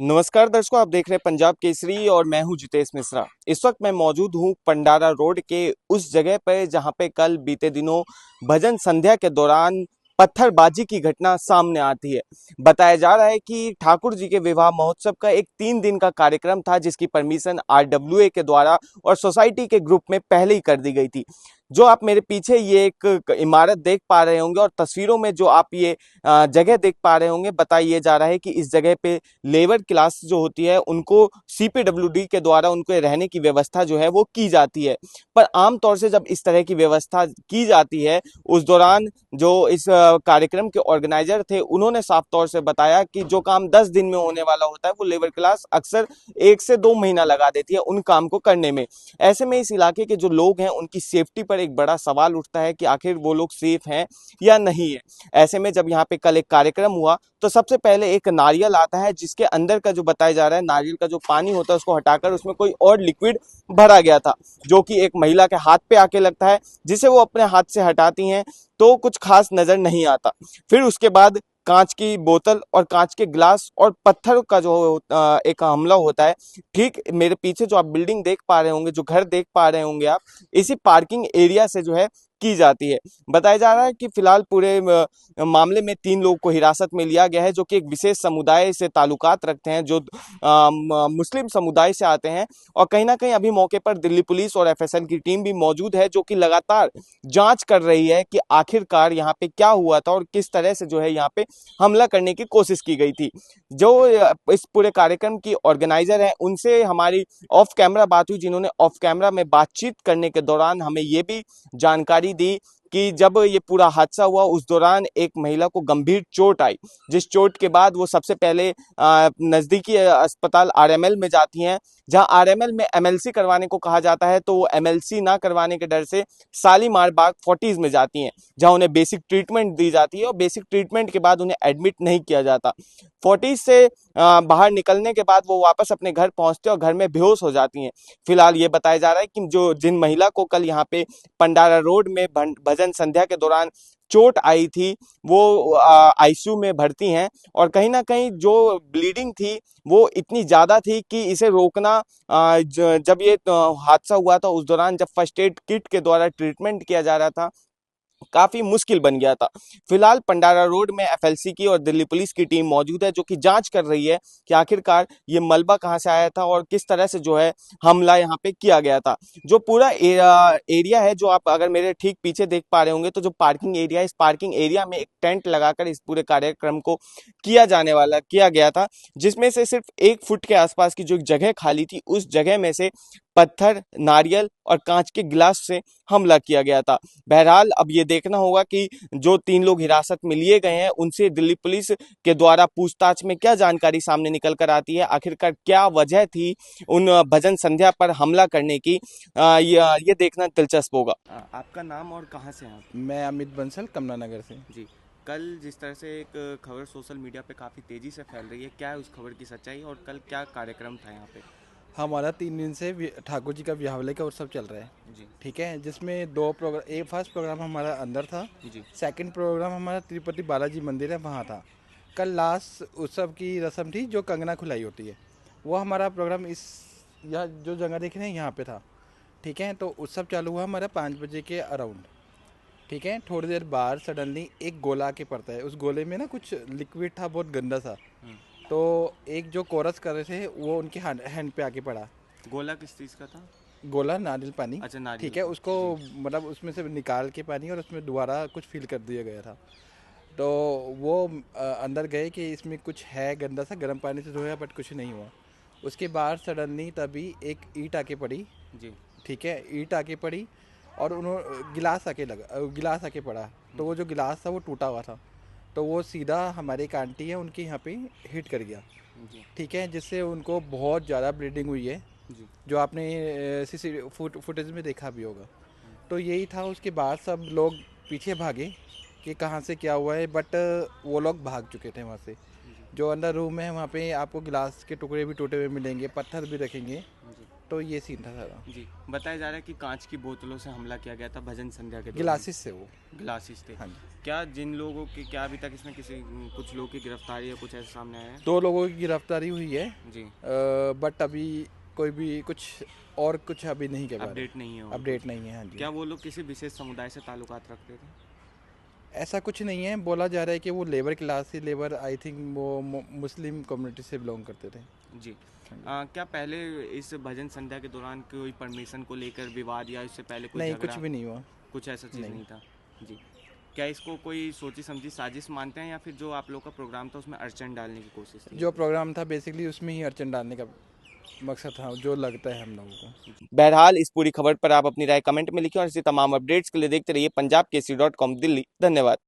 नमस्कार दर्शकों, आप देख रहे हैं पंजाब केसरी और मैं हूं जितेश मिश्रा। इस वक्त मैं मौजूद हूं पंडारा रोड के उस जगह पर जहां पे कल बीते दिनों भजन संध्या के दौरान पत्थरबाजी की घटना सामने आती है। बताया जा रहा है कि ठाकुर जी के विवाह महोत्सव का एक 3 दिन का कार्यक्रम था, जिसकी परमिशन RWA के द्वारा और सोसाइटी के ग्रुप में पहले ही कर दी गई थी। जो आप मेरे पीछे ये एक इमारत देख पा रहे होंगे और तस्वीरों में जो आप ये जगह देख पा रहे होंगे, बताया जा रहा है कि इस जगह पे लेबर क्लास जो होती है उनको CPWD के द्वारा उनके रहने की व्यवस्था जो है वो की जाती है। पर आमतौर से जब इस तरह की व्यवस्था की जाती है, उस दौरान जो इस कार्यक्रम के ऑर्गेनाइजर थे उन्होंने साफ तौर से बताया कि जो काम 10 दिन में होने वाला होता है वो लेबर क्लास अक्सर 1 से 2 महीना लगा देती है उन काम को करने में। ऐसे में इस इलाके के जो लोग हैं उनकी सेफ्टी पर एक बड़ा सवाल उठता है कि आखिर वो लोग सेफ हैं या नहीं है। ऐसे में जब यहाँ पे कल एक कार्यक्रम हुआ तो सबसे पहले एक नारियल आता है, जिसके अंदर का जो बताया जा रहा है नारियल का जो पानी होता है उसको हटाकर उसमें कोई और लिक्विड भरा गया था, जो कि एक महिला के हाथ पे आके लगता है, जिसे वो अपने हाथ से हटाती हैं तो कुछ खास नजर नहीं आता। फिर उसके बाद कांच की बोतल और कांच के गिलास और पत्थर का जो एक हमला होता है। ठीक मेरे पीछे जो आप बिल्डिंग देख पा रहे होंगे, जो घर देख पा रहे होंगे आप, इसी पार्किंग एरिया से जो है की जाती है। बताया जा रहा है कि फिलहाल पूरे मामले में 3 लोगों को हिरासत में लिया गया है, जो कि एक विशेष समुदाय से ताल्लुकात रखते हैं, जो मुस्लिम समुदाय से आते हैं। और कहीं ना कहीं अभी मौके पर दिल्ली पुलिस और FSL की टीम भी मौजूद है, जो कि लगातार जांच कर रही है कि आखिरकार यहाँ पे क्या हुआ था और किस तरह से जो है यहाँ पे हमला करने की कोशिश की गई थी। जो इस पूरे कार्यक्रम की ऑर्गेनाइजर है उनसे हमारी ऑफ कैमरा बात हुई, जिन्होंने ऑफ कैमरा में बातचीत करने के दौरान हमें ये भी जानकारी दी कि जब ये पूरा हादसा हुआ उस दौरान एक महिला को गंभीर चोट आई, जिस चोट के बाद वो सबसे पहले नजदीकी अस्पताल RML में जाती हैं, जहां RML में MLC करवाने को कहा जाता है, तो वो MLC ना करवाने के डर से शालीमार बाग फोर्टिज में जाती हैं, जहां उन्हें बेसिक ट्रीटमेंट दी जाती है और बेसिक ट्रीटमेंट के बाद उन्हें एडमिट नहीं किया जाता। फोर्टिज से बाहर निकलने के बाद वो वापस अपने घर पहुंचते हैं और घर में बेहोश हो जाती हैं। फिलहाल ये बताया जा रहा है कि जो जिन महिला को कल यहाँ पे पंडारा रोड में भजन संध्या के दौरान चोट आई थी, वो ICU में भर्ती हैं। और कहीं ना कहीं जो ब्लीडिंग थी वो इतनी ज्यादा थी कि इसे रोकना जब ये हादसा हुआ था उस दौरान जब फर्स्ट एड किट के द्वारा ट्रीटमेंट किया जा रहा था, काफी मुश्किल बन गया था। फिलहाल पंडारा रोड में FLC की और दिल्ली पुलिस की टीम मौजूद है, जो कि जांच कर रही है कि आखिरकार ये मलबा कहां से आया था और किस तरह से जो है हमला यहाँ पे किया गया था। जो पूरा एरिया है, जो आप अगर मेरे ठीक पीछे देख पा रहे होंगे, तो जो पार्किंग एरिया है, इस पार्किंग एरिया में एक टेंट लगाकर इस पूरे कार्यक्रम को किया गया था, जिसमें से सिर्फ 1 फुट के आसपास की जो जगह खाली थी उस जगह में से पत्थर, नारियल और कांच के गिलास से हमला किया गया था। बहरहाल अब ये देखना होगा कि जो 3 लोग हिरासत में लिए गए हैं उनसे दिल्ली पुलिस के द्वारा पूछताछ में क्या जानकारी सामने निकल कर आती है, आखिरकार क्या वजह थी उन भजन संध्या पर हमला करने की, ये देखना दिलचस्प होगा। आपका नाम और कहाँ से हैं आप? मैं अमित बंसल कमला नगर से। जी, कल जिस तरह से एक खबर सोशल मीडिया पे काफ़ी तेज़ी से फैल रही है, क्या है उस खबर की सच्चाई और कल क्या कार्यक्रम था यहाँ पे? हमारा 3 दिन से ठाकुर जी का ब्याहवले का उत्सव चल रहा है। जी ठीक है, जिसमें 2 प्रोग्राम, एक फर्स्ट प्रोग्राम हमारा अंदर था, जी सेकंड प्रोग्राम हमारा तिरुपति बालाजी मंदिर है वहाँ था। कल लास्ट उत्सव की रस्म थी जो कंगना खुलाई होती है, वो हमारा प्रोग्राम इस यह जो जगह देख रहे हैं यहाँ पे था। ठीक है, तो उत्सव चालू हुआ हमारा 5 बजे के अराउंड। ठीक है, थोड़ी देर बाद सडनली एक गोला आके पड़ता है, उस गोले में ना कुछ लिक्विड था, बहुत गंदा सा। तो एक जो कोरस कर रहे थे वो उनके हैंड पे आके पड़ा। गोला किस चीज़ का था? गोला नारियल पानी। अच्छा, नारियल ठीक है, का। उसको जी मतलब उसमें से निकाल के पानी और उसमें दोबारा कुछ फिल कर दिया गया था। तो वो अंदर गए कि इसमें कुछ है गंदा सा, गर्म पानी से धोया बट कुछ नहीं हुआ। उसके बाद सडनली तभी एक ईंट आके पड़ी। जी ठीक है, ईंट आके पड़ी और उन्होंने गिलास आके पड़ा। तो वो जो गिलास था वो टूटा हुआ था, तो वो सीधा हमारे एक आंटी है उनके यहाँ पे हिट कर गया। जी ठीक है, जिससे उनको बहुत ज़्यादा ब्लीडिंग हुई है, जी जो आपने फुटेज में देखा भी होगा। तो यही था, उसके बाद सब लोग पीछे भागे कि कहाँ से क्या हुआ है, बट वो लोग भाग चुके थे वहाँ से। जो अंदर रूम है वहाँ पे आपको गिलास के टुकड़े भी टूटे हुए मिलेंगे, पत्थर भी रखेंगे। तो ये सीन था सारा। जी, बताया जा रहा है कि कांच की बोतलों से हमला किया गया था भजन संध्या के दौरान। गिलासिस से वो। ग्लासेस थे। हाँ जी। क्या जिन लोगों की क्या अभी तक इसमें किसी कुछ लोगों की गिरफ्तारी या कुछ ऐसा सामने आया है? 2 लोगों की गिरफ्तारी हुई है, जी, बट अभी कोई भी कुछ अभी नहीं के बारे में अपडेट नहीं है और अपडेट कुछ? नहीं है। हाँ जी। क्या वो लोग किसी विशेष समुदाय से ताल्लुकात रखते थे? ऐसा कुछ नहीं है, बोला जा रहा है कि वो लेबर क्लास से, लेबर आई थिंक वो मुस्लिम कम्युनिटी से बिलोंग करते थे। जी। क्या पहले इस भजन संध्या के दौरान कोई परमिशन को लेकर विवाद या इससे पहले कोई नहीं, झगड़ा? कुछ भी नहीं हुआ। कुछ ऐसा चीज़ नहीं। नहीं था। जी। क्या इसको कोई सोची समझी साजिश मानते हैं या फिर जो आप लोग का प्रोग्राम था उसमें अड़चन डालने की कोशिश थी? जो प्रोग्राम था बेसिकली उसमें ही अड़चन डालने का मकसद था, जो लगता है हम लोगों को। बहरहाल इस पूरी खबर पर आप अपनी राय कमेंट में लिखें और इसी तमाम अपडेट्स के लिए देखते रहिए पंजाब केसरी.com दिल्ली। धन्यवाद।